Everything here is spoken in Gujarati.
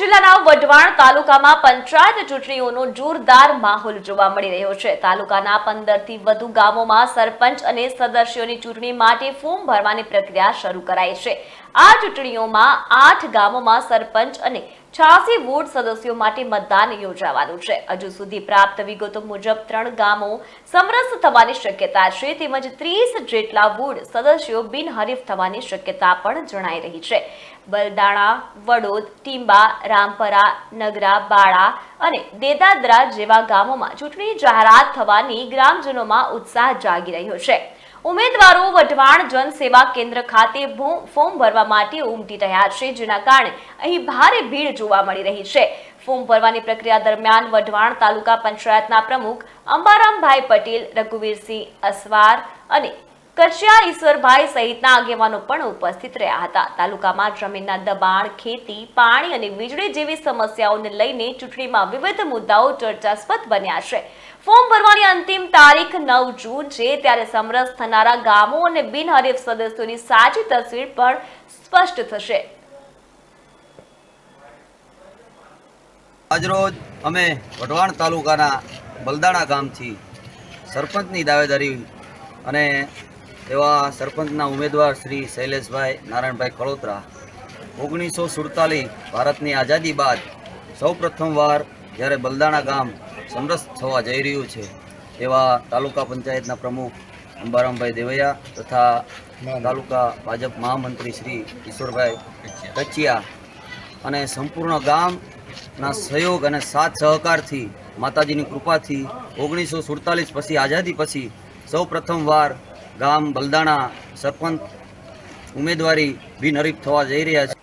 જિલ્લાના વઢવાણ તાલુકામાં પંચાયત ચૂંટણીઓનો જોરદાર માહોલ જોવા મળી રહ્યો છે। તાલુકાના 15 થી વધુ ગામોમાં સરપંચ અને સદસ્યોની ચૂંટણી માટે ફોર્મ ભરવાની પ્રક્રિયા શરૂ કરાઈ છે। આ ચૂંટણીઓમાં 8 ગામોમાં સરપંચ અને 86 વોર્ડ સદસ્યો માટે મતદાન યોજાવાનું છે। હજુ સુધી પ્રાપ્ત વિગતો મુજબ 3 ગામો સમરસ થવાની શક્યતા છે, તેમજ 30 જેટલા વોર્ડ સદસ્યો બિનહરીફ થવાની શક્યતા પણ જણાઈ રહી છે। બલદાણા, વડોદ, ટીંબા, રામપરા, નગરા, બાળા અને દેદાદરા જેવા ગામોમાં ચૂંટણી જાહેરાત થવાની ગ્રામજનોમાં ઉત્સાહ જાગી રહ્યો છે। ઉમેદવારો વઢવાણ જનસેવા કેન્દ્ર ખાતે ફોર્મ ભરવા માટે ઉમટી રહ્યા છે, જેના કારણે અહીં ભારે ભીડ જોવા મળી રહી છે। ફોર્મ ભરવાની પ્રક્રિયા દરમિયાન વઢવાણ તાલુકા પંચાયતના પ્રમુખ અંબારામભાઈ પટેલ, રઘુવીરસિંહ અસવાર અને કચિયા ઈશ્વરભાઈ સહિતના આગેવાનો પણ ઉપસ્થિત રહ્યા હતા। તાલુકામાં જમીનના દબાણ, ખેતી, પાણી અને વીજળી જેવી સમસ્યાઓને લઈને ચૂંટણીમાં વિવિધ મુદ્દાઓ ચર્ચાસ્પદ બન્યા છે। ફોર્મ ભરવાની અંતિમ તારીખ 9 જૂન છે, ત્યારે સમરસ થનારા ગામો અને બિનહરીફ સદસ્યોની સાચી તસવીર પણ સ્પષ્ટ થશે। આજરોજ અમે વઢવાણ તાલુકાના બલદાણા ગામથી સરપંચની દાવેદારી અને એવા સરપંચના ઉમેદવાર શ્રી શૈલેષભાઈ નારાયણભાઈ કળોતરા 1947 ભારતની આઝાદી બાદ સૌ પ્રથમવાર જ્યારે બલદાણા ગામ સમરસ થવા જઈ રહ્યું છે, એવા તાલુકા પંચાયતના પ્રમુખ અંબારામભાઈ દેવૈયા તથા તાલુકા ભાજપ મહામંત્રી શ્રી ઈશ્વરભાઈ કચિયા અને સંપૂર્ણ ગામના સહયોગ અને સાથ સહકારથી માતાજીની કૃપાથી 1947 પછી આઝાદી પછી સૌ પ્રથમવાર ગામ બલદાણા સરપંચ ઉમેદવારી બિનહરીફ થવા જઈ રહ્યા છે।